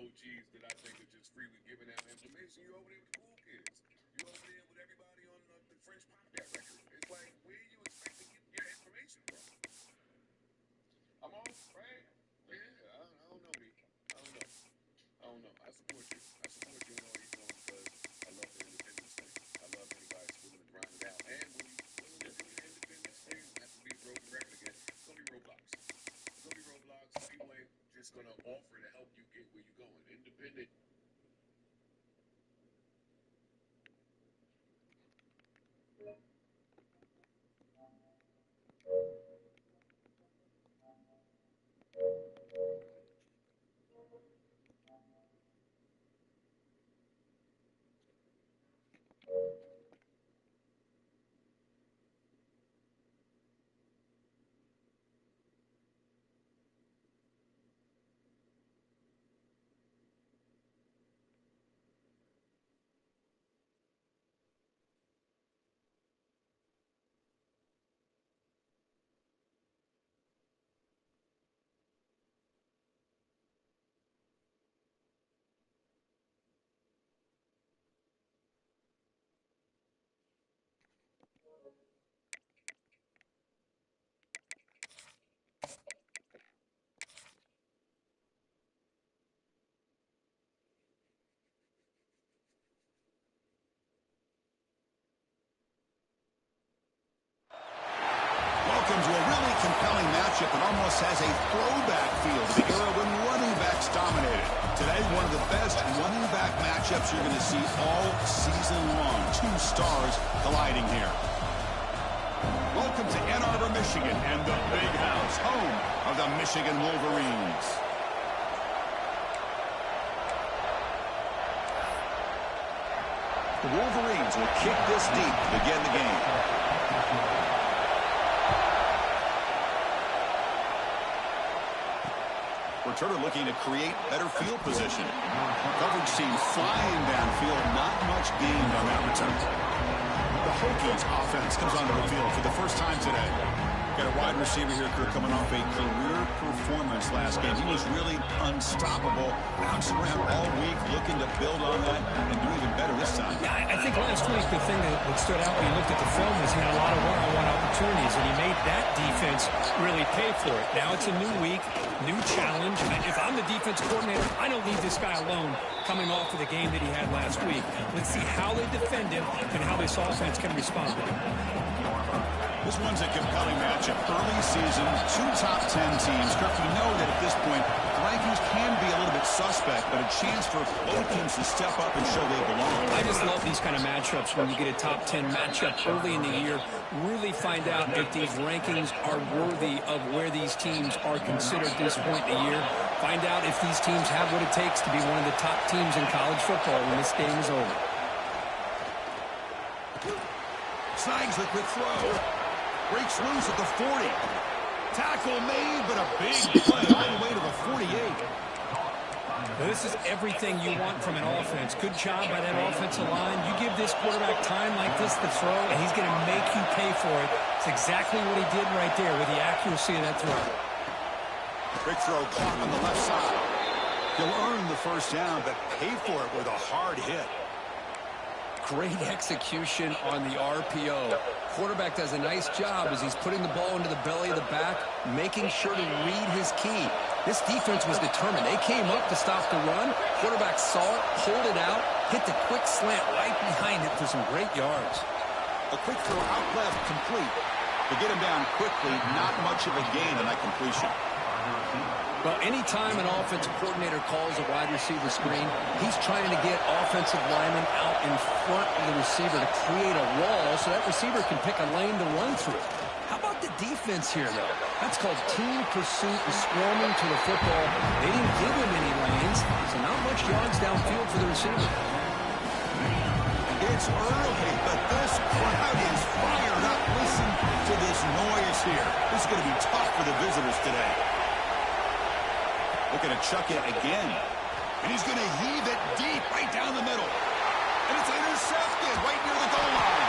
OGs that I think are just freely giving out information. You over there with the cool kids. You over there with everybody on the French pop that record. It's like, where you expect to get your information from? I'm off, right? Yeah, I don't know, me. I don't know. I don't know. I support you. I support you in all you're doing because I love the independence thing. I love anybody that's willing to grind it out. And when you willing to do the independence thing, not to be broken record again, it's gonna be roadblocks. It's gonna be roadblocks. People ain't just gonna offer to help you get where you're going. Independent. Welcome to a really compelling matchup that almost has a throwback feel to the era when running backs dominated. Today, one of the best running back matchups you're going to see all season long. Two stars colliding here. Welcome to Ann Arbor, Michigan, and the Big House, home of the Michigan Wolverines. The Wolverines will kick this deep to begin the game. Returner looking to create better field position. Coverage team flying downfield. Not much gained on that return. The Hokies offense comes onto the field for the first time today. Got a wide receiver here coming off a career performance last game. He was really unstoppable. Bouncing around all week, looking to build on that and do even better this time. Yeah, I think last week the thing that stood out when you looked at the film was he had a lot of one-on-one opportunities, and he made that defense really pay for it. Now it's a new week, new challenge. If I'm the defense coordinator, I don't leave this guy alone coming off of the game that he had last week. Let's see how they defend him and how this offense can respond. This one's a compelling matchup. Early season, two top 10 teams. Kirk, we know that at this point, the rankings can be a little bit suspect, but a chance for both teams to step up and show they belong. I just love these kind of matchups when you get a top 10 matchup early in the year. Really find out if these rankings are worthy of where these teams are considered at this point in the year. Find out if these teams have what it takes to be one of the top teams in college football when this game is over. Signs the quick throw. Breaks loose at the 40. Tackle made, but a big play all the way to the 48. This is everything you want from an offense. Good job by that offensive line. You give this quarterback time like this to throw, and he's going to make you pay for it. It's exactly what he did right there with the accuracy of that throw. Big throw caught on the left side. He'll earn the first down, but pay for it with a hard hit. Great execution on the RPO. Quarterback does a nice job as he's putting the ball into the belly of the back, making sure to read his key. This defense was determined. They came up to stop the run. Quarterback saw it, pulled it out, hit the quick slant right behind it for some great yards. A quick throw out left, complete. To get him down quickly, not much of a gain on that completion. Well, anytime an offensive coordinator calls a wide receiver screen, he's trying to get offensive linemen out in front of the receiver to create a wall so that receiver can pick a lane to run through. How about the defense here, though? That's called team pursuit and swarming to the football. They didn't give him any lanes, so not much yards downfield for the receiver. It's early, but this crowd is fired up. Listen to this noise here. This is going to be tough for the visitors today. Looking to chuck it again. And he's going to heave it deep right down the middle. And it's intercepted right near the goal line.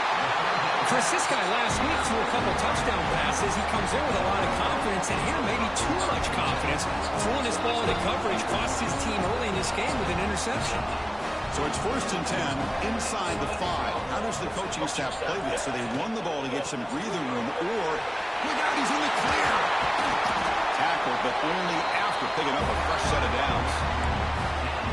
Chris, this guy last week threw a couple touchdown passes. He comes in with a lot of confidence, and here maybe too much confidence. Throwing this ball into coverage cost his team early in this game with an interception. So it's 1st and 10 inside the 5. How does the coaching staff play this? So they run the ball to get some breathing room, or look out, he's in the clear. Tackle, but only after picking up a fresh set of downs.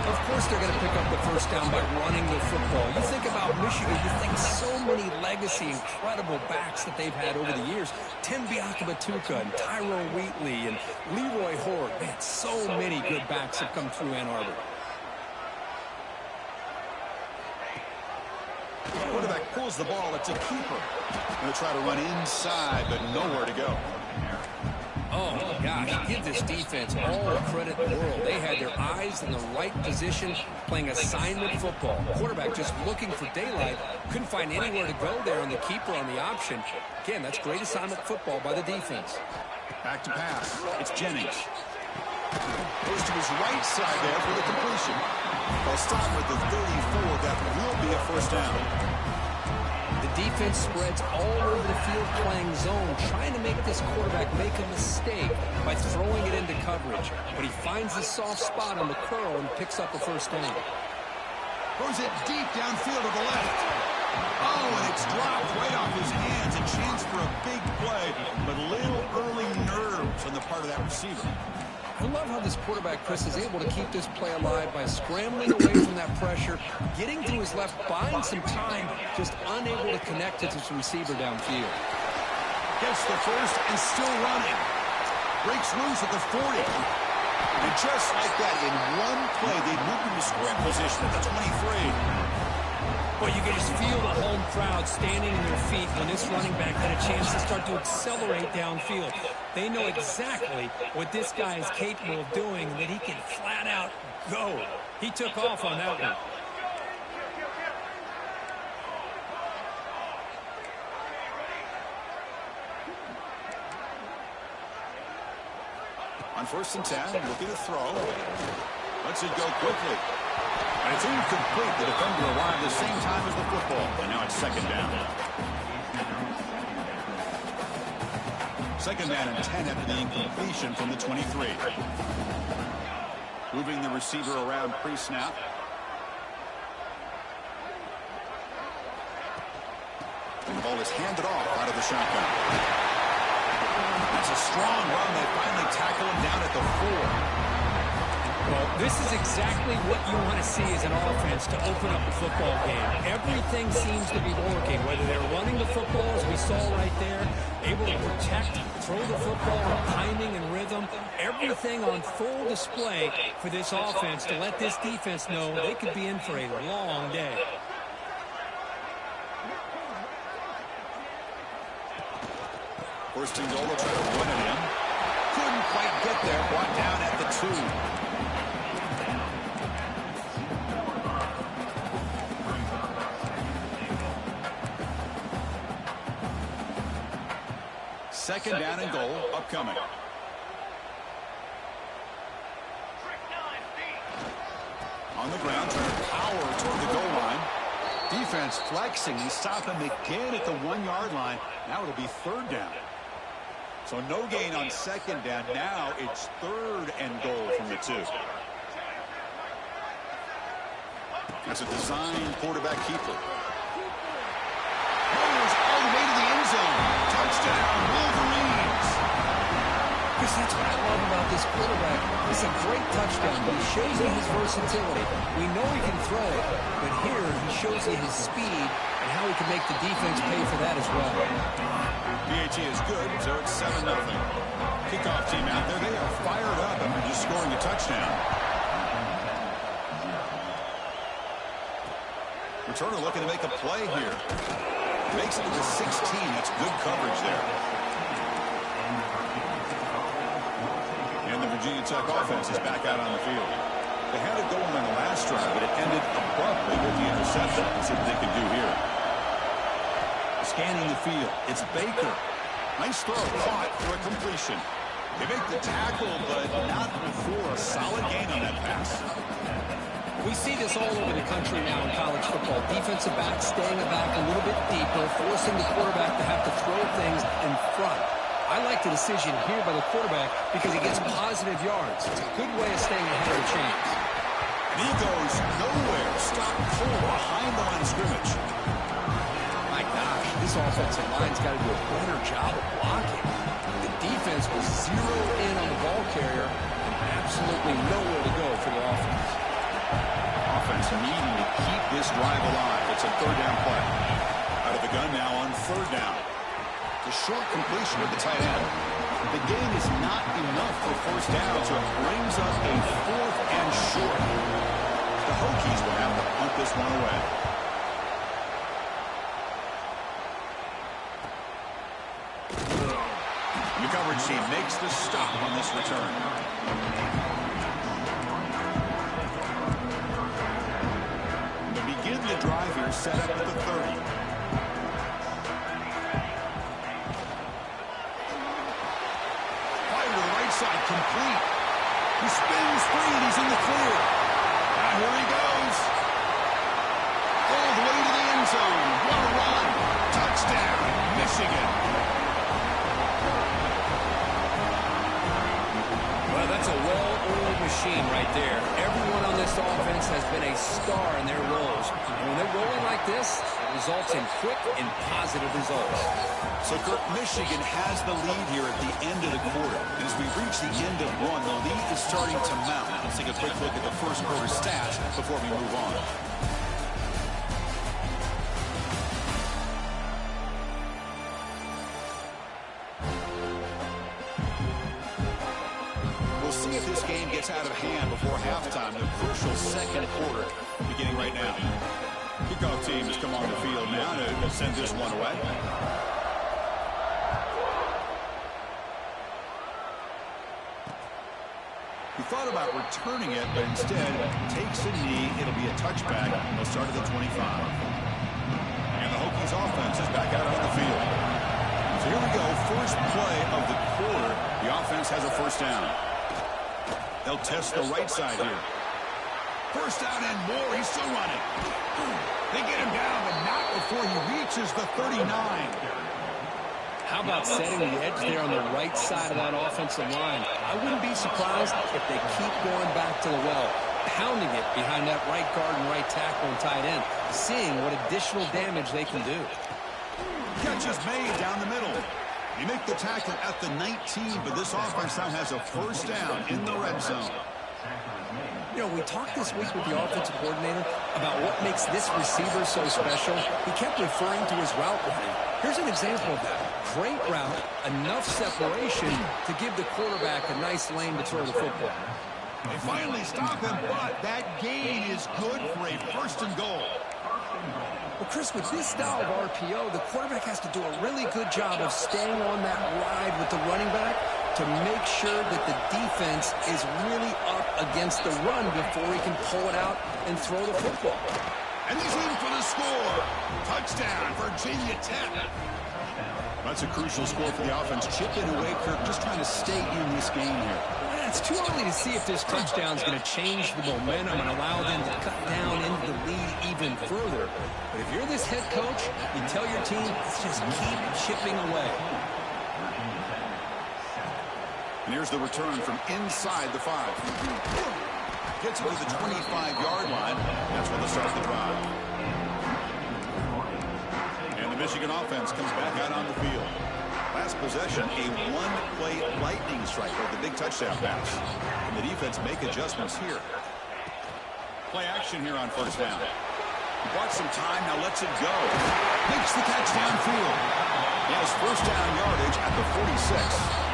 Of course they're going to pick up the first down by running the football. You think about Michigan, you think so many legacy, incredible backs that they've had over the years. Tim Biakabatuka and Tyrone Wheatley and Leroy Horde. Man, so many good backs have come through Ann Arbor. Quarterback pulls the ball. It's a keeper. Going to try to run inside, but nowhere to go. Oh, my gosh. Give this defense all the credit in the world. They had their eyes in the right position, playing assignment football. Quarterback just looking for daylight. Couldn't find anywhere to go there on the keeper on the option. Again, that's great assignment football by the defense. Back to pass. It's Jennings. Goes to his right side there for the completion. They'll stop with the 34. That will be a first down. The defense spreads all over the field playing zone, trying to make this quarterback make a mistake by throwing it into coverage. But he finds the soft spot on the curl and picks up a first down. Throws it deep downfield to the left. Oh, and it's dropped right off his hands. A chance for a big play, but little early nerves on the part of that receiver. I love how this quarterback, Chris, is able to keep this play alive by scrambling away from that pressure, getting to his left, buying some time, just unable to connect to his receiver downfield. Gets the first and still running. Breaks loose at the 40. And just like that, in one play, they moved into scoring position at the 23. Well, you can just feel the home crowd standing in their feet when this running back had a chance to start to accelerate downfield. They know exactly what this guy is capable of doing, that he can flat out go. He took off on that one. On 1st and 10, looking to throw. Lets it go quickly. And it's incomplete. The defender arrived the same time as the football. And now it's 2nd down. 2nd down and 10 after the incompletion from the 23. Moving the receiver around pre-snap. And the ball is handed off out of the shotgun. That's a strong run. They finally tackle him down at the 4. Well, this is exactly what you want to see as an offense to open up a football game. Everything seems to be working, whether they're running the football, as we saw right there, able to protect, throw the football with timing and rhythm, everything on full display for this offense to let this defense know they could be in for a long day. First and goal, they'll try to run it in. Couldn't quite get there, brought down at the 2. Second down and goal upcoming. On the ground, trying to power toward the goal line. Defense flexing. They stop him again at the 1-yard line. Now it'll be 3rd down. So no gain on 2nd down. Now it's 3rd and goal from the 2. That's a design quarterback keeper. Runners all the way to the end zone. Touchdown, Wolverines. Chris, that's what I love about this quarterback. It's a great touchdown, but he shows you his versatility. We know he can throw it, but here he shows you his speed and how he can make the defense pay for that as well. PAT is good, so it's 7-0. Kickoff team out there. They are fired up after just scoring a touchdown. Returner looking to make a play here. Makes it to the 16. That's good coverage there. And the Virginia Tech offense is back out on the field. They had it going on the last drive, but it ended abruptly with the interception. Let's see what they can do here. Scanning the field. It's Baker. Nice throw. Caught for a completion. They make the tackle, but not before a solid gain on that pass. We see this all over the country now in college football. Defensive backs staying back a little bit deeper, forcing the quarterback to have to throw things in front. I like the decision here by the quarterback because he gets positive yards. It's a good way of staying ahead of the chains. And he goes nowhere. Stop cold behind the line of scrimmage. My gosh, this offensive line's got to do a better job of blocking. The defense was zeroed in on the ball carrier and absolutely nowhere to go for the offense. Offense needing to keep this drive alive. It's a third down play. Out of the gun now on third down. The short completion of the tight end. The gain is not enough for first down, so it brings up a fourth and short. The Hokies will have to punt this one away. The coverage team makes the stop on this return. The drive here set up at the 30. Fire to the right side, complete. He spins free and he's in the clear. And here he goes. All the way to the end zone. What a run. Touchdown, Michigan. Well, that's a well-oiled machine right there. Everyone on this offense has been a star in their roles. And when they're rolling like this, it results in quick and positive results. So, Kirk, Michigan has the lead here at the end of the quarter. And as we reach the end of one, the lead is starting to mount. Now, let's take a quick look at the first quarter stats before we move on. See if this game gets out of hand before halftime. The crucial second quarter beginning right now. Kickoff team has come on the field now to send this one away. He thought about returning it, but instead takes a knee. It'll be a touchback. They'll start at the 25. And the Hokies offense is back out on the field. So here we go. First play of the quarter. The offense has a first down. They'll test the right side here. First down and more. He's still running. They get him down, but not before he reaches the 39. How about setting the edge there on the right side of that offensive line? I wouldn't be surprised if they keep going back to the well, pounding it behind that right guard and right tackle and tight end, seeing what additional damage they can do. Catch is made down the middle. You make the tackle at the 19, but this offense now has a first down in the red zone. You know, we talked this week with the offensive coordinator about what makes this receiver so special. He kept referring to his route running. Here's an example of that. Great route, enough separation to give the quarterback a nice lane to throw the football. They finally stop him, but that gain is good for a first and goal. Well, Chris, with this style of RPO, the quarterback has to do a really good job of staying on that ride with the running back to make sure that the defense is really up against the run before he can pull it out and throw the football. And he's in for the score. Touchdown, Virginia Tech. That's a crucial score for the offense. Chipping away, Kirk, just trying to stay in this game here. It's too early to see if this touchdown is going to change the momentum and allow them to cut down into the lead even further. But if you're this head coach, you tell your team, let's just keep chipping away. And here's the return from inside the 5. Gets it to the 25-yard line. That's when they start the drive. And the Michigan offense comes back out on the field. Last possession, a one-play lightning strike with the big touchdown pass. And the defense make adjustments here. Play action here on first down. He bought some time, now lets it go. Makes the catch downfield. He has first down yardage at the 46.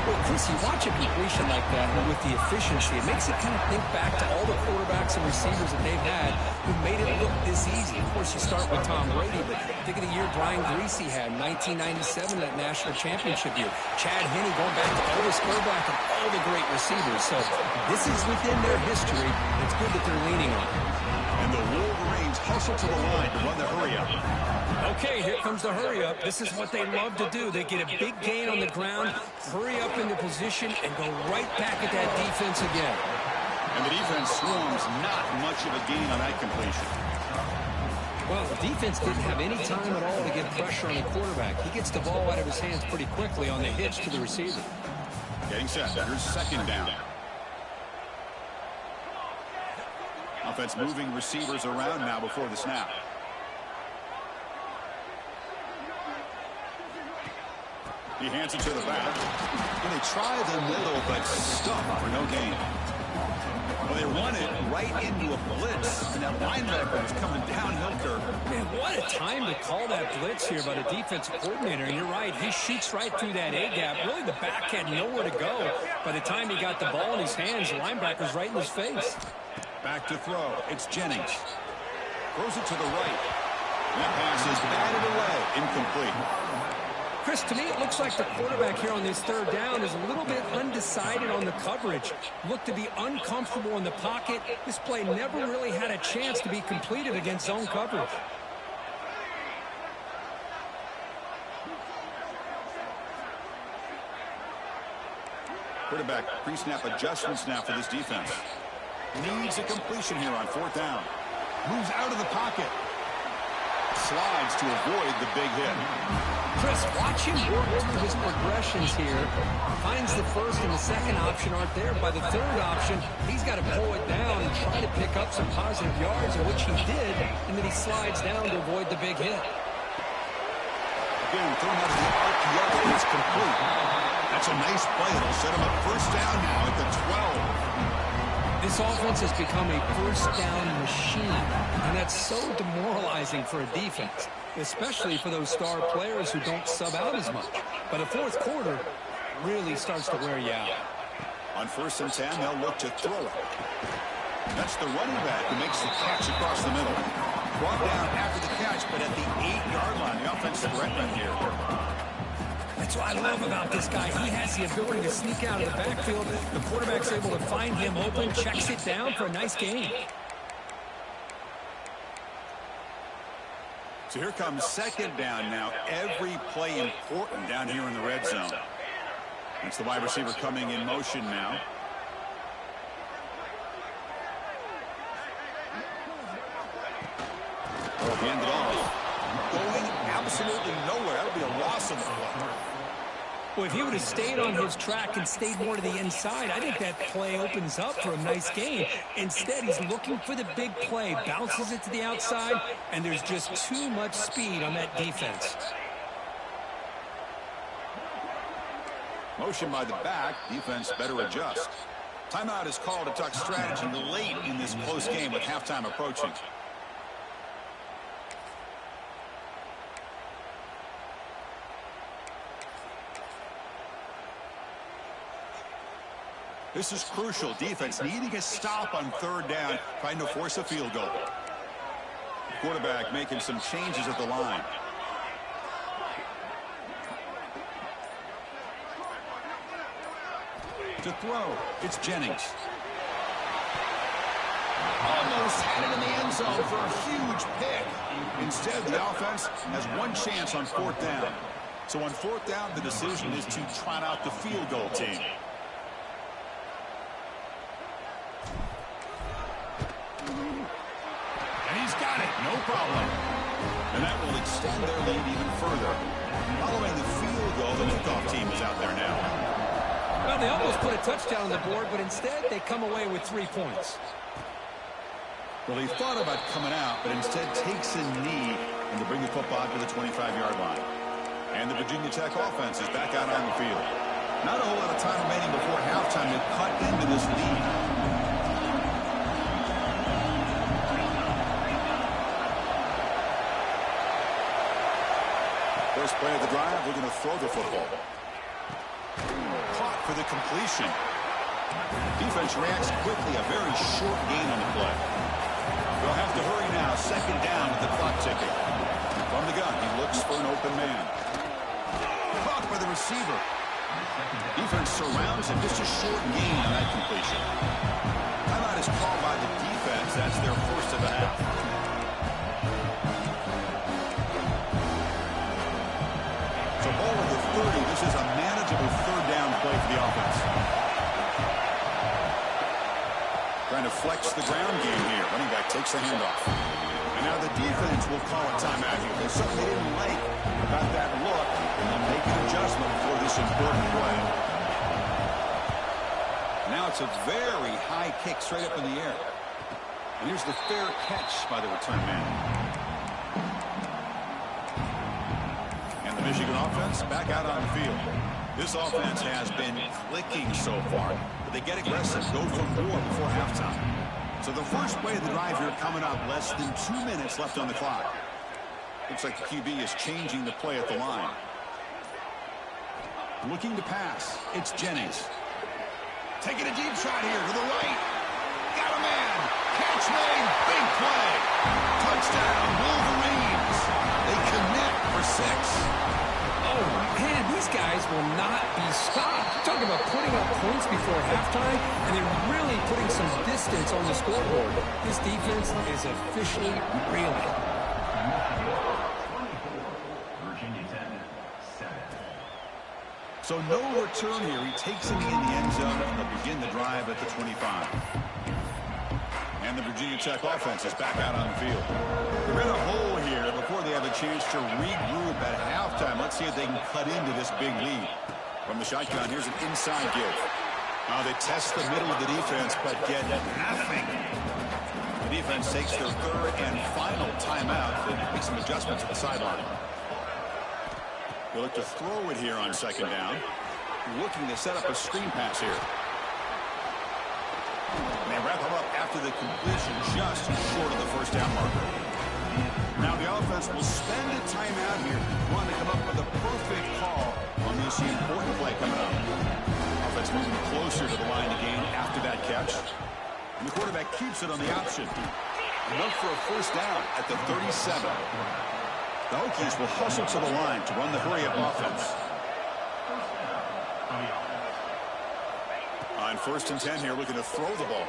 Well, Chris, you watch a completion like that, and with the efficiency, it makes you kind of think back to all the quarterbacks and receivers that they've had who made it look this easy. Of course, you start with Tom Brady, but think of the year Brian Greasy had, 1997, that national championship year. Chad Henne going back to Elvis Burback and all the great receivers. So this is within their history. It's good that they're leaning on it. And the Wolverines hustle to the line to run the hurry-up. Okay, here comes the hurry-up. This is what they love to do. They get a big gain on the ground, hurry up into position, and go right back at that defense again. And the defense swarms not much of a gain on that completion. Well, the defense didn't have any time at all to get pressure on the quarterback. He gets the ball out of his hands pretty quickly on the hitch to the receiver. Getting set. Here's second down. Offense moving receivers around now before the snap. He hands it to the back. And they try the middle, but stuck for no gain. Well, they run it right into a blitz. And that linebacker is coming downhill, Kirk. Man, what a time to call that blitz here by the defensive coordinator. And you're right, he shoots right through that A-gap. Really, the back had nowhere to go. By the time he got the ball in his hands, the linebacker's right in his face. Back to throw. It's Jennings. Throws it to the right. That pass is batted away. Incomplete. Chris, to me, it looks like the quarterback here on this third down is a little bit undecided on the coverage. Looked to be uncomfortable in the pocket. This play never really had a chance to be completed against zone coverage. Quarterback pre-snap adjustments now for this defense. Needs a completion here on fourth down. Moves out of the pocket. Slides to avoid the big hit. Chris, watch him work through his progressions here. Finds the first and the second option aren't there. By the third option, he's got to pull it down and try to pick up some positive yards, in which he did, and then he slides down to avoid the big hit. Again, thrown out of the RPO is complete. That's a nice play. It'll set him up first down now at the 12. This offense has become a first down machine, and that's so demoralizing for a defense, especially for those star players who don't sub out as much. But the fourth quarter really starts to wear you out. On 1st and 10, they'll look to throw it. That's the running back who makes the catch across the middle. Brought down after the catch, but at the 8-yard line, the offense threatening here. That's what I love about this guy. He has the ability to sneak out of the backfield. The quarterback's able to find him open, checks it down for a nice gain. So here comes second down now. Every play important down here in the red zone. It's the wide receiver coming in motion now. Hand it off. Going absolutely nowhere. That would be a loss of the play. Well, if he would have stayed on his track and stayed more to the inside, I think that play opens up for a nice gain. Instead, he's looking for the big play, bounces it to the outside, and there's just too much speed on that defense. Motion by the back. Defense better adjust. Timeout is called to talk strategy late in this close game with halftime approaching. This is crucial. Defense needing a stop on third down, trying to force a field goal. Quarterback making some changes at the line. To throw, it's Jennings. Almost had it in the end zone for a huge pick. Instead, the offense has one chance on fourth down. So on fourth down, the decision is to trot out the field goal team. And he's got it, no problem. And that will extend their lead even further. Following the field goal, the kickoff team is out there now. Well, they almost put a touchdown on the board, but instead they come away with 3 points. Well, he thought about coming out, but instead takes a knee and to bring the football to the 25-yard line. And the Virginia Tech offense is back out on the field. Not a whole lot of time remaining before halftime to cut into this lead. First play of the drive, we're going to throw the football. Caught for the completion. Defense reacts quickly, a very short gain on the play. They'll have to hurry now, second down with the clock ticking. From the gun, he looks for an open man. Caught by the receiver. Defense surrounds him, just a short gain on that completion. Timeout is called by the defense. That's their first of the half. So ball over 30. This is a manageable third down play for the offense. Trying to flex the ground game here. Running back takes the handoff. And now the defense will call a timeout here. There's something they didn't like about that look, and they'll make an adjustment for this important play. Now it's a very high kick straight up in the air. And here's the fair catch by the return man. And the Michigan offense back out on the field. This offense has been clicking so far, but they get aggressive, go for more before halftime. So the first play of the drive here coming up, less than 2 minutes left on the clock. Looks like the QB is changing the play at the line. Looking to pass, it's Jennings. Taking a deep shot here to the right. Got a man. Catch made. Big play. Touchdown, Wolverines. They connect for 6. Oh, man, these guys will not be stopped. Talking about putting up points before halftime and then really putting some distance on the scoreboard. This defense is officially reeling. So no return here. He takes it in the end zone and they'll begin the drive at the 25. And the Virginia Tech offense is back out on the field. They're in a hole here before they have a chance to regroup at halftime. Let's see if they can cut into this big lead. From the shotgun, here's an inside give. They test the middle of the defense, but get nothing. The defense takes their third and final timeout. They make some adjustments at the sideline. They look to throw it here on second down. Looking to set up a screen pass here. And they wrap him up after the completion, just short of the first down marker. Now the offense will spend a timeout here. Want to come up with a perfect call on this important play coming up. Offense moving closer to the line again after that catch. And the quarterback keeps it on the option. And look for a first down at the 37. The Hokies will hustle to the line to run the hurry-up offense. On 1st and 10 here, looking to throw the ball.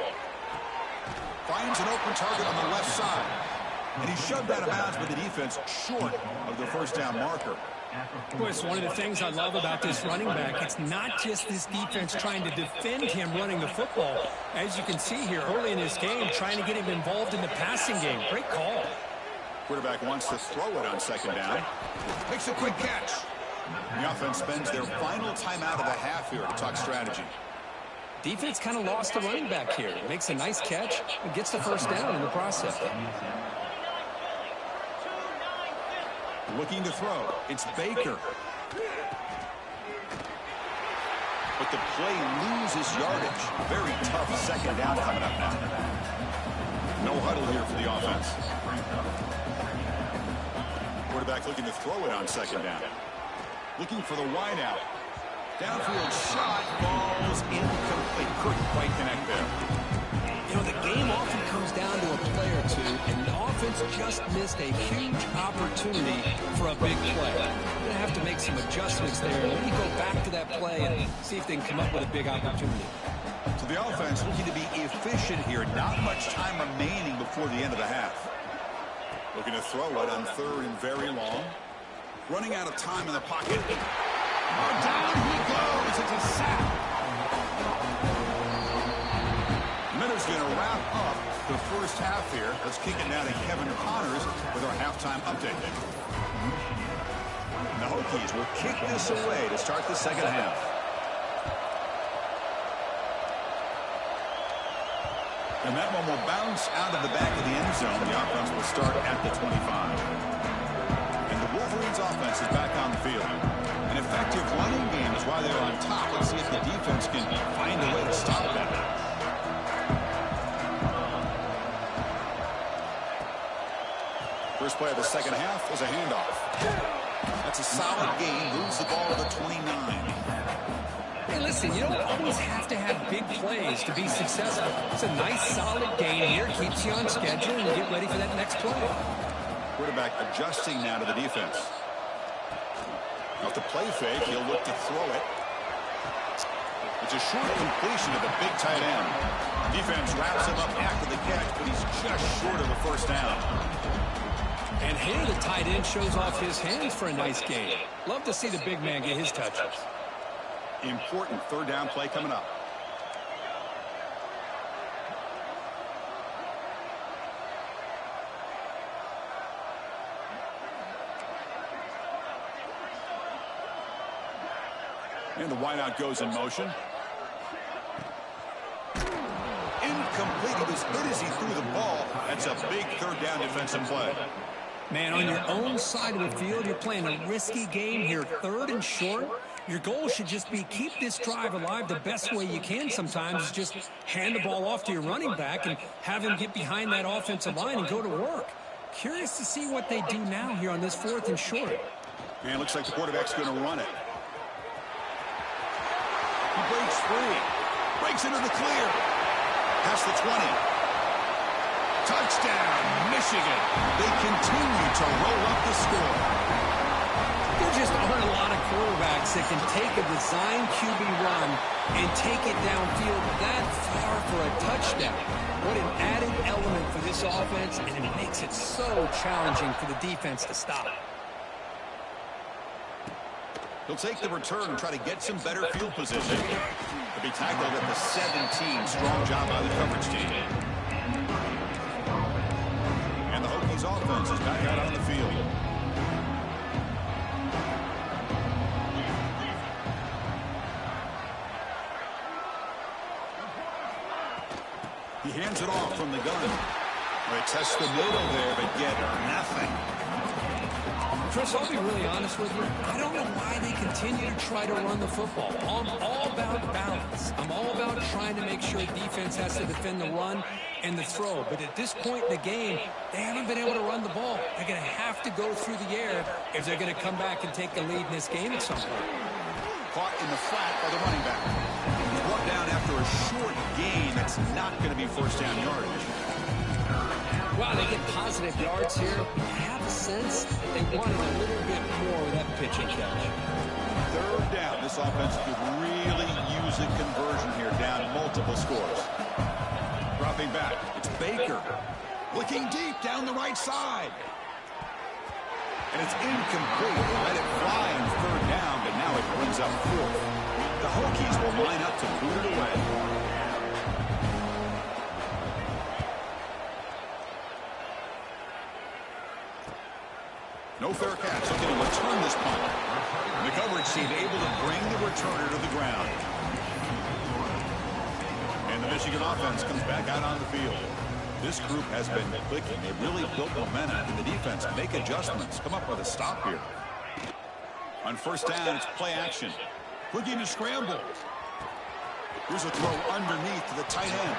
Finds an open target on the left side. And he shoved out of bounds with the defense short of the first down marker. Boy, it's one of the things I love about this running back. It's not just this defense trying to defend him running the football. As you can see here early in this game, trying to get him involved in the passing game. Great call. Quarterback wants to throw it on second down. Makes a quick catch. The offense spends their final timeout of the half here to talk strategy. Defense kind of lost the running back here. Makes a nice catch and gets the first down in the process. Looking to throw. It's Baker. But the play loses yardage. Very tough second down coming up now. No huddle here for the offense. Quarterback looking to throw it on second down. Looking for the wide out. Downfield shot, falls incomplete. Couldn't quite connect there. You know, the game often comes down to a play or two, and the offense just missed a huge opportunity for a big play. They're going to have to make some adjustments there, and maybe go back to that play and see if they can come up with a big opportunity. So the offense looking to be efficient here. Not much time remaining before the end of the half. Looking to throw it on 3rd and very long. Running out of time in the pocket. Oh, down he goes. It's a sack. Minter's going to wrap up the first half here. Let's kick it now to Kevin Connors with our halftime update. The Hokies will kick this away to start the second half. And that one will bounce out of the back of the end zone. The offense will start at the 25. And the Wolverines offense is back on the field. An effective running game is why they're on top. Let's see if the defense can find a way to stop that. First play of the second half was a handoff. That's a solid gain. Moves the ball to the 29. Hey, listen, you don't always have to have big plays to be successful. It's a nice, solid gain here. Keeps you on schedule, and you get ready for that next play. Quarterback adjusting now to the defense. Off the play fake, he'll look to throw it. It's a short completion to the big tight end. Defense wraps him up after the catch, but he's just short of the first down. And here the tight end shows off his hands for a nice gain. Love to see the big man get his touches. Important third down play coming up. And the wideout goes in motion. Incomplete. He was hit as he threw the ball. That's a big third down defensive play. Man, on your own side of the field, you're playing a risky game here, 3rd and short. Your goal should just be keep this drive alive the best way you can sometimes is just hand the ball off to your running back and have him get behind that offensive line and go to work. Curious to see what they do now here on this 4th and short. And it looks like the quarterback's going to run it. He breaks free. Breaks into the clear. Past the 20. Touchdown, Michigan. They continue to roll up the score. There just aren't a lot of quarterbacks that can take a design QB run and take it downfield that far for a touchdown. What an added element for this offense, and it makes it so challenging for the defense to stop. He'll take the return and try to get some better field position. He'll be tackled at the 17. Strong job by the coverage team. And the Hokies offense is back out on the field. He hands it off from the gun. They test the middle there, but get nothing. Chris, I'll be really honest with you. I don't know why they continue to try to run the football. I'm all about balance. I'm all about trying to make sure defense has to defend the run and the throw. But at this point in the game, they haven't been able to run the ball. They're going to have to go through the air if they're going to come back and take the lead in this game at some point. Caught in the flat by the running back. He's brought down after a short gain. That's not going to be first down yardage. Wow, they get positive yards here. I have a sense they wanted a little bit more of that pitch and catch. Third down. This offense could really use a conversion here, down multiple scores. Dropping back. It's Baker. Looking deep down the right side. And it's incomplete. They let it fly on 3rd down, but now it brings up 4th. The Hokies will line up to boot it away. No fair catch. Looking to return this punt. And the coverage team able to bring the returner to the ground. And the Michigan offense comes back out on the field. This group has been clicking. They really built momentum. And the defense make adjustments. Come up with a stop here. On 1st down, it's play action. Looking to scramble. Here's a throw underneath to the tight end.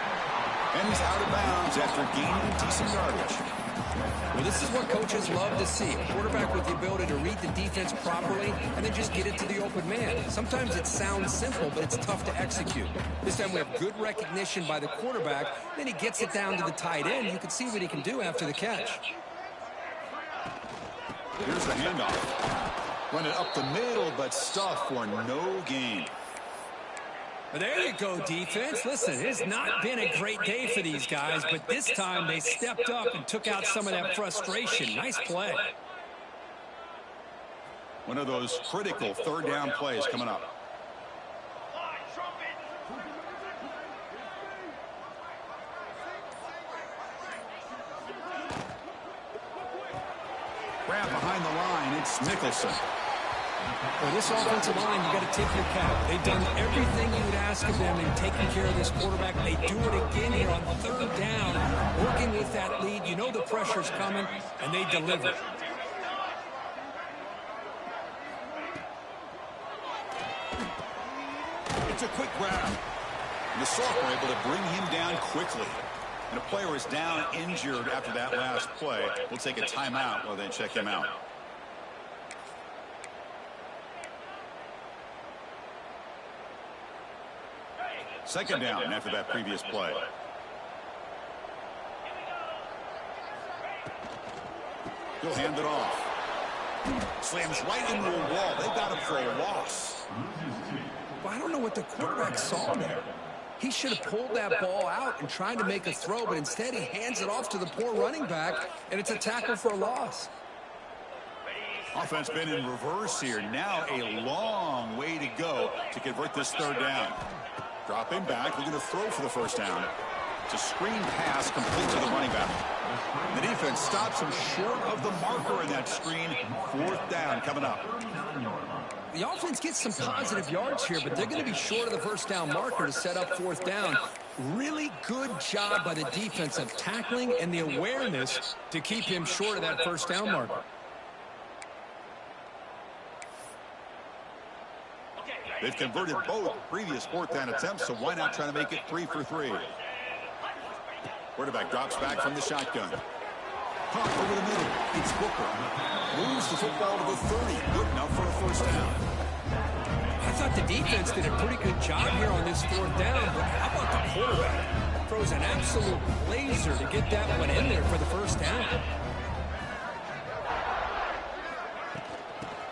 And he's out of bounds after gaining decent yardage. Well, this is what coaches love to see. A quarterback with the ability to read the defense properly and then just get it to the open man. Sometimes it sounds simple, but it's tough to execute. This time we have good recognition by the quarterback. Then he gets it down to the tight end. You can see what he can do after the catch. Here's the handoff. Run it up the middle, but stuff for no gain. Well, there you go, defense. Listen, it's not been a great day for these guys, but this time they stepped up and took out some of that frustration. Nice play. One of those critical 3rd down plays coming up. Grab behind the line. It's Nicholson. Well, this offensive line, you got to tip your cap. They've done everything you would ask of them in taking care of this quarterback. They do it again here on 3rd down, working with that lead. You know the pressure's coming, and they deliver. It's a quick grab. And the Soft were able to bring him down quickly. And a player is down injured after that last play. We'll take a timeout while they check him out. Second down after that previous play. He'll hand it off. Slams right into a wall. They got him for a loss. Well, I don't know what the quarterback saw there. He should have pulled that ball out and tried to make a throw, but instead he hands it off to the poor running back, and it's a tackle for a loss. Offense been in reverse here. Now a long way to go to convert this 3rd down. Dropping back, looking to throw for the 1st down. It's a screen pass complete to the running back. The defense stops him short of the marker in that screen. 4th down coming up. The offense gets some positive yards here, but they're going to be short of the first down marker to set up fourth down. Really good job by the defense of tackling and the awareness to keep him short of that first down marker. They've converted both previous fourth down attempts, so why not try to make it 3 for 3? Quarterback drops back from the shotgun. Pump over the middle. It's Booker. Moves the football to the 30. Good enough for a first down. I thought the defense did a pretty good job here on this fourth down, but how about the quarterback? Throws an absolute laser to get that one in there for the first down.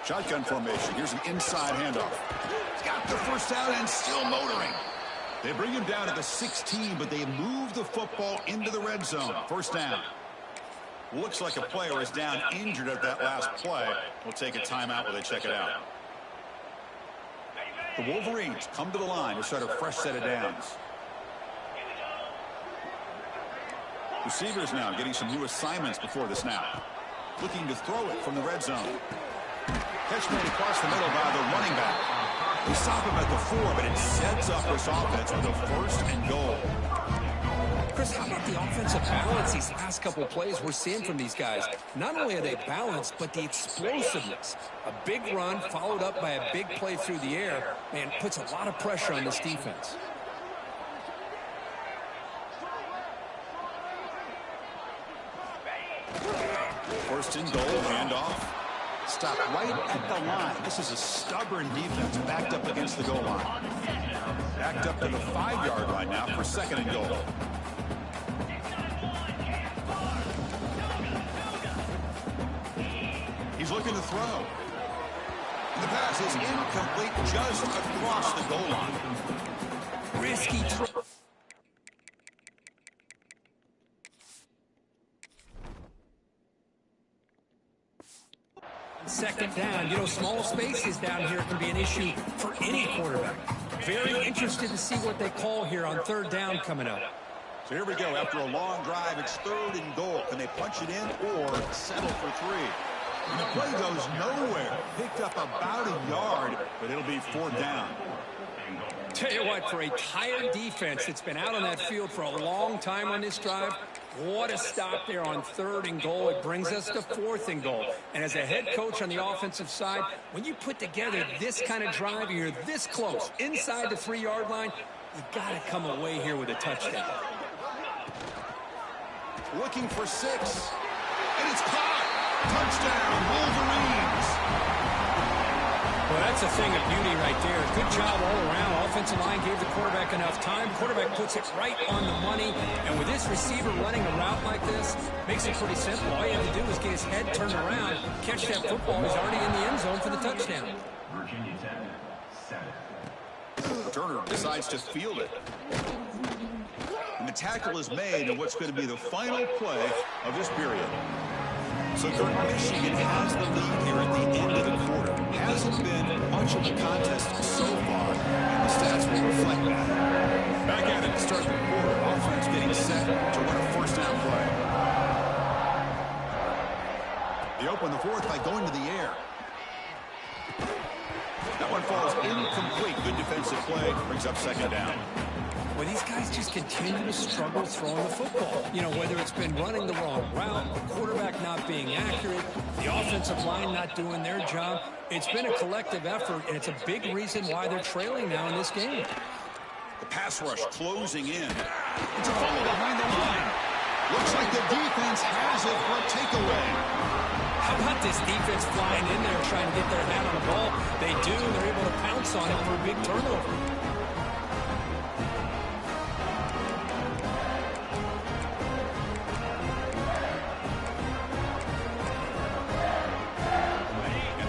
Shotgun formation. Here's an inside handoff. He's got the first down and still motoring. They bring him down at the 16, but they move the football into the red zone. First down. Looks like a player is down injured at that last play. We'll take a timeout while they check it out. The Wolverines come to the line to start a fresh set of downs. Receivers now getting some new assignments before the snap. Looking to throw it from the red zone. Catch made across the middle by the running back. They stop him at the 4, but it sets up this offense with a first and goal. Chris, how about the offensive balance these last couple of plays we're seeing from these guys? Not only are they balanced, but the explosiveness. A big run followed up by a big play through the air, man, puts a lot of pressure on this defense. First and goal, handoff. Stop right at the line. This is a stubborn defense backed up against the goal line. Backed up to the 5-yard line now for second and goal. He's looking to throw. And the pass is incomplete just across the goal line. Risky throw. Second down. You know, small spaces down here can be an issue for any quarterback. Very interested to see what they call here on third down coming up. So here we go. After a long drive, it's third and goal. Can they punch it in or settle for 3? And the play goes nowhere. Picked up about a yard, but it'll be fourth down. Tell you what, for a tired defense that's been out on that field for a long time on this drive, what a stop there on third and goal. It brings us to fourth and goal. And as a head coach on the offensive side, when you put together this kind of drive, you're this close, inside the 3-yard line, you got to come away here with a touchdown. Looking for 6. And it's caught. Touchdown, Wolverines. Well, that's a thing of beauty right there. Good job all around. Offensive line gave the quarterback enough time. Quarterback puts it right on the money. And with this receiver running a route like this, makes it pretty simple. All you have to do is get his head turned around, catch that football. He's already in the end zone for the touchdown. Turner decides to field it. And the tackle is made in what's going to be the final play of this period. So Michigan has the lead here at the end of the quarter. Hasn't been much of a contest so far, and the stats will reflect that. Back at it to start the quarter. Offense getting set to run a first down play. They open the fourth by going to the air. That one falls incomplete. Good defensive play. Brings up second down. Well, these guys just continue to struggle throwing the football. You know, whether it's been running the wrong route, the quarterback not being accurate, the offensive line not doing their job. It's been a collective effort, and it's a big reason why they're trailing now in this game. The pass rush closing in. It's a fumble behind the line. Looks like the defense has it for a takeaway. How about this defense flying in there trying to get their hand on the ball? They do, and they're able to pounce on it for a big turnover.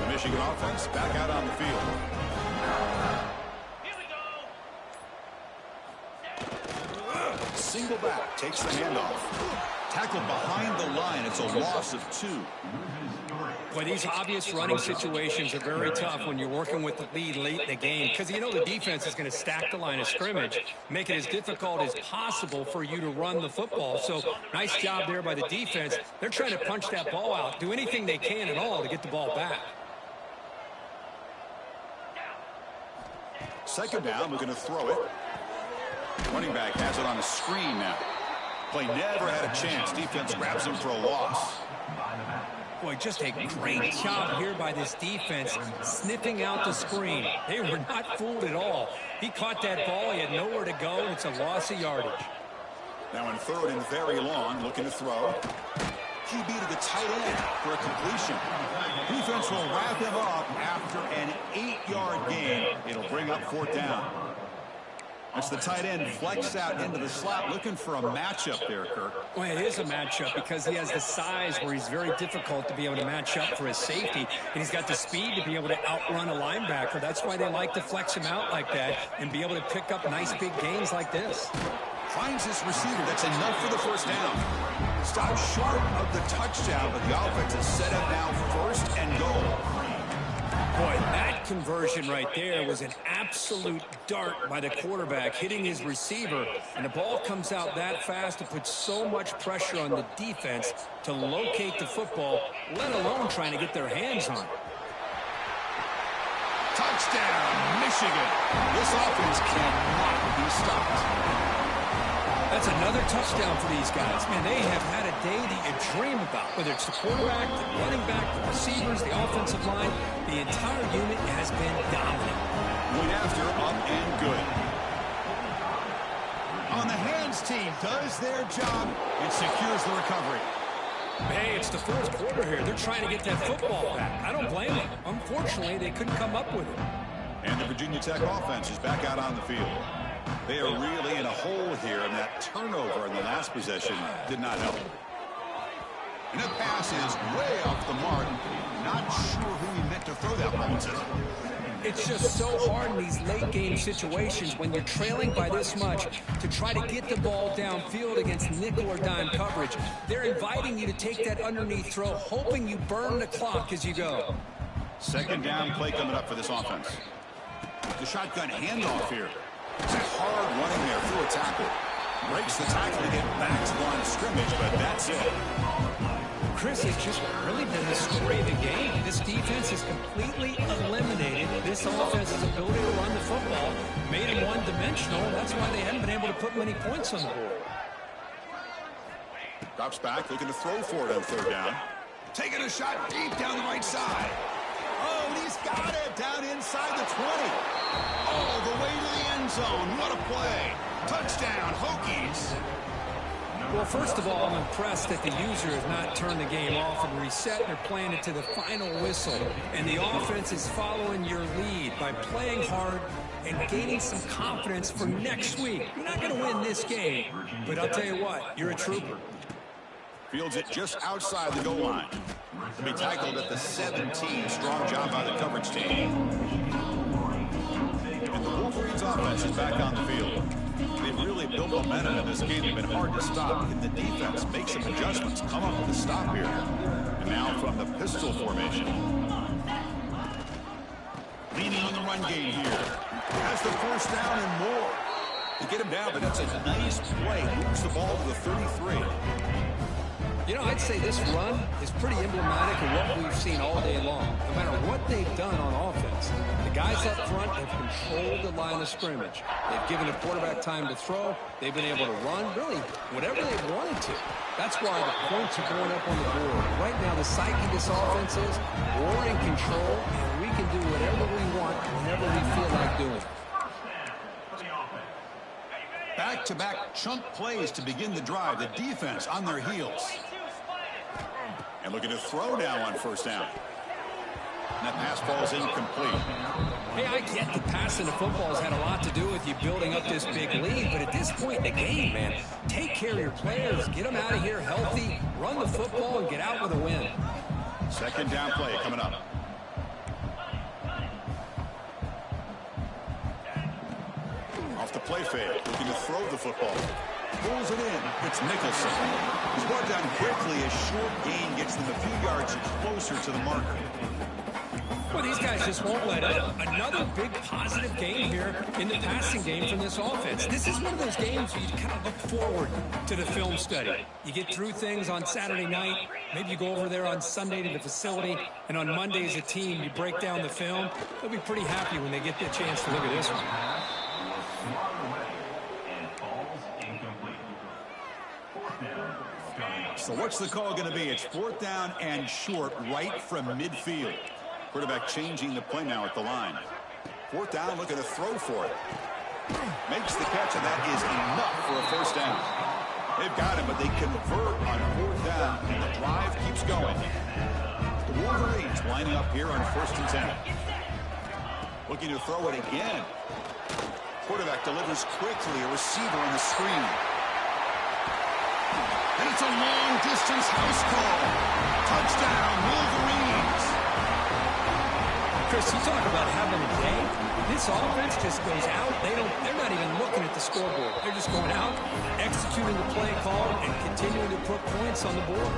Michigan offense back out on the field. Here we go. Single back takes the handoff. Tackled behind the line. It's a loss of 2. Well, these obvious running situations are very tough when you're working with the lead late in the game because you know the defense is going to stack the line of scrimmage, make it as difficult as possible for you to run the football. So nice job there by the defense. They're trying to punch that ball out, do anything they can at all to get the ball back. Second down, looking to throw it. Running back has it on a screen now. Play never had a chance. Defense grabs him for a loss. Boy, just a great job here by this defense, sniffing out the screen. They were not fooled at all. He caught that ball. He had nowhere to go, and it's a loss of yardage. Now in third and very long, looking to throw. QB to the tight end for a completion. Defense will wrap him up after an 8-yard gain. It'll bring up fourth down. It's the tight end flexed out into the slot, looking for a matchup there, Kirk. Well, it is a matchup because he has the size where he's very difficult to be able to match up for his safety, and he's got the speed to be able to outrun a linebacker. That's why they like to flex him out like that and be able to pick up nice big gains like this. Finds his receiver. That's enough for the first down. Stops short of the touchdown, but the offense is set up now first and goal. Boy, that conversion right there was an absolute dart by the quarterback, hitting his receiver, and the ball comes out that fast to put so much pressure on the defense to locate the football, let alone trying to get their hands on it. Touchdown, Michigan. This offense cannot be stopped. That's another touchdown for these guys. Man, they have had a day that you dream about, whether it's the quarterback, the running back, the receivers, the offensive line. The entire unit has been dominant. Went after, up and good. On the hands team does their job and secures the recovery. Hey, it's the fourth quarter here. They're trying to get that football back. I don't blame them. Unfortunately, they couldn't come up with it. And the Virginia Tech offense is back out on the field. They are really in a hole here, and that turnover in the last possession did not help. And that pass is way off the mark. Not sure who he meant to throw that ball to. It's just so hard in these late-game situations when you're trailing by this much to try to get the ball downfield against nickel or dime coverage. They're inviting you to take that underneath throw, hoping you burn the clock as you go. Second down play coming up for this offense. The shotgun handoff here. It's a hard running there through a tackle. Breaks the tackle to get back to the line of scrimmage, but that's it. Chris, it's just really been the story of the game. This defense has completely eliminated this offense's ability to run the football, made them one-dimensional, and that's why they haven't been able to put many points on the board. Drops back, looking to throw for it on third down. Taking a shot deep down the right side. Oh, and he's got it down inside the 20. All the way to the end zone. What a play. Touchdown, Hokies. Well, first of all, I'm impressed that the user has not turned the game off and reset. They're playing it to the final whistle. And the offense is following your lead by playing hard and gaining some confidence for next week. You're not going to win this game, but I'll tell you what, you're a trooper. Fields it just outside the goal line. To be tackled at the 17. Strong job by the coverage team. And the Wolverines offense is back on the field. They've really built momentum in this game. They've been hard to stop. Can the defense make some adjustments? Come up with a stop here. And now from the pistol formation. Leaning on the run game here. Has the first down and more. To get him down, but that's a nice play. Moves the ball to the 33. You know, I'd say this run is pretty emblematic of what we've seen all day long. No matter what they've done on offense, the guys up front have controlled the line of scrimmage. They've given the quarterback time to throw. They've been able to run, really, whatever they've wanted to. That's why the points are going up on the board. Right now, the psyche of this offense is we're in control, and we can do whatever we want whenever we feel like doing it. Back-to-back chunk plays to begin the drive. The defense on their heels. And looking to throw now on first down. And that pass falls incomplete. Hey, I get the passing of football has had a lot to do with you building up this big lead, but at this point in the game, man, take care of your players. Get them out of here healthy, run the football, and get out with a win. Second down play coming up. Off the play fake, looking to throw the football. Pulls it in. It's Nicholson. He's brought down quickly as short gain gets them a few yards closer to the marker. Well, these guys just won't let up. Another big positive game here in the passing game from this offense. This is one of those games where you kind of look forward to the film study. You get through things on Saturday night. Maybe you go over there on Sunday to the facility, and on Monday as a team, you break down the film. They'll be pretty happy when they get the chance to look at this one. So what's the call going to be? It's 4th down and short right from midfield. Quarterback changing the play now at the line. 4th down, looking to throw for it. Makes the catch, and that is enough for a first down. They've got him, but they convert on 4th down, and the drive keeps going. The Wolverines lining up here on 1st and 10. Looking to throw it again. Quarterback delivers quickly, a receiver on the screen. And it's a long-distance house call. Touchdown, Wolverines. Chris, you talk about having a day. This offense just goes out. They're not even looking at the scoreboard. They're just going out, executing the play call, and continuing to put points on the board.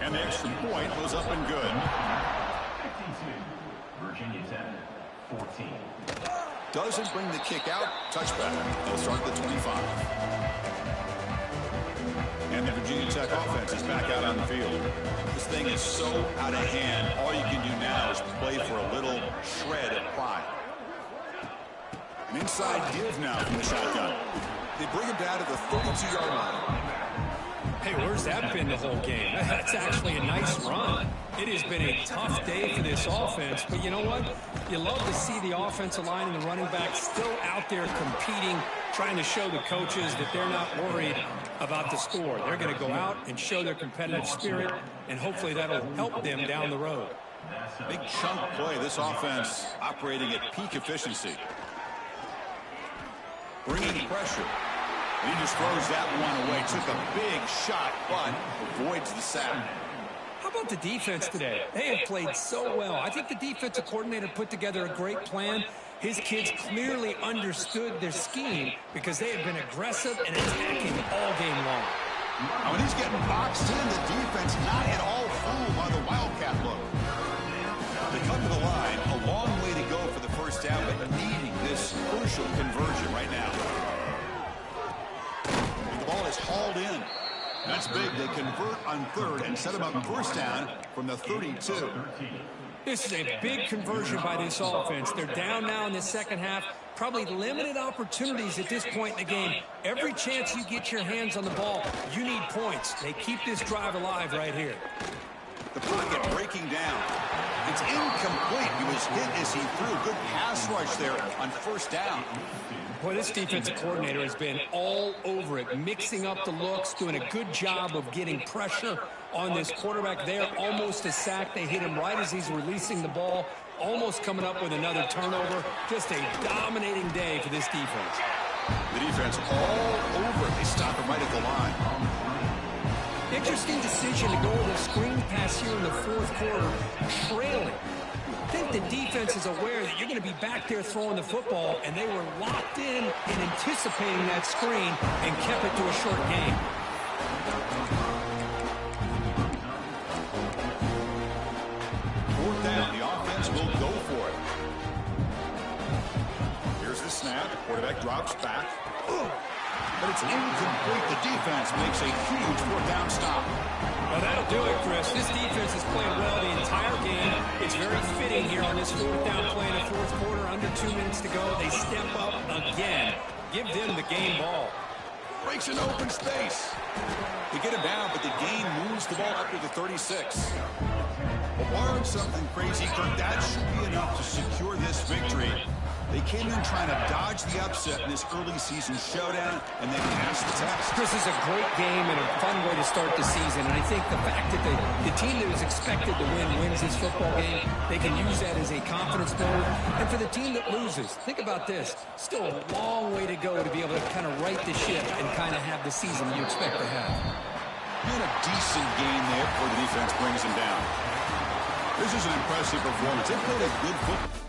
And the extra point was up and good. 52. Virginia 10, 14. Doesn't bring the kick out. Touchback. They'll start at the 25. And the Virginia Tech offense is back out on the field. This thing is so out of hand. All you can do now is play for a little shred of pride. An inside give now from the shotgun. They bring him down to the 32-yard line. Hey, where's that been the whole game? That's actually a nice run. It has been a tough day for this offense, but you know what? You love to see the offensive line and the running back still out there competing, trying to show the coaches that they're not worried about the score. They're going to go out and show their competitive spirit, and hopefully that'll help them down the road. Big chunk play. This offense operating at peak efficiency. Bringing pressure. And he just throws that one away. Took a big shot, but avoids the sack. How about the defense today? They have played so well. I think the defensive coordinator put together a great plan. His kids clearly understood their scheme because they have been aggressive and attacking all game long. Now, when he's getting boxed in, the defense not at all fooled by the Wildcat look. They come to the line, a long way to go for the first down, but needing this crucial conversion right now. And the ball is hauled in. That's big. They convert on 3rd and set him up first down from the 32. This is a big conversion by this offense. They're down now in the second half. Probably limited opportunities at this point in the game. Every chance you get your hands on the ball, you need points. They keep this drive alive right here. The pocket breaking down. It's incomplete. He was hit as he threw. Good pass rush there on first down. Boy, this defensive coordinator has been all over it, mixing up the looks, doing a good job of getting pressure on this quarterback there. Almost a sack. They hit him right as he's releasing the ball, almost coming up with another turnover. Just a dominating day for this defense. The defense all over it. They stop him right at the line. Interesting decision to go with a screen pass here in the 4th quarter, trailing. I think the defense is aware that you're going to be back there throwing the football, and they were locked in anticipating that screen and kept it to a short game. 4th down, the offense will go for it. Here's the snap. Quarterback drops back. But it's incomplete. The defense makes a huge 4th down stop. Well, that'll do it, Chris. This defense has played well the entire game. It's very fitting here on this 4th down play in the 4th quarter. Under 2 minutes to go. They step up again. Give them the game ball. Breaks an open space. They get him down, but the game moves the ball up to the 36. Well, barring something crazy, Kirk, that should be enough to secure this victory. They came in trying to dodge the upset in this early season showdown, and they passed the test. This is a great game and a fun way to start the season. And I think the fact that the team that was expected to win wins this football game, they can use that as a confidence builder. And for the team that loses, think about this. Still a long way to go to be able to kind of right the ship and kind of have the season you expect to have. And a decent game there before the defense brings him down. This is an impressive performance. They played a good football.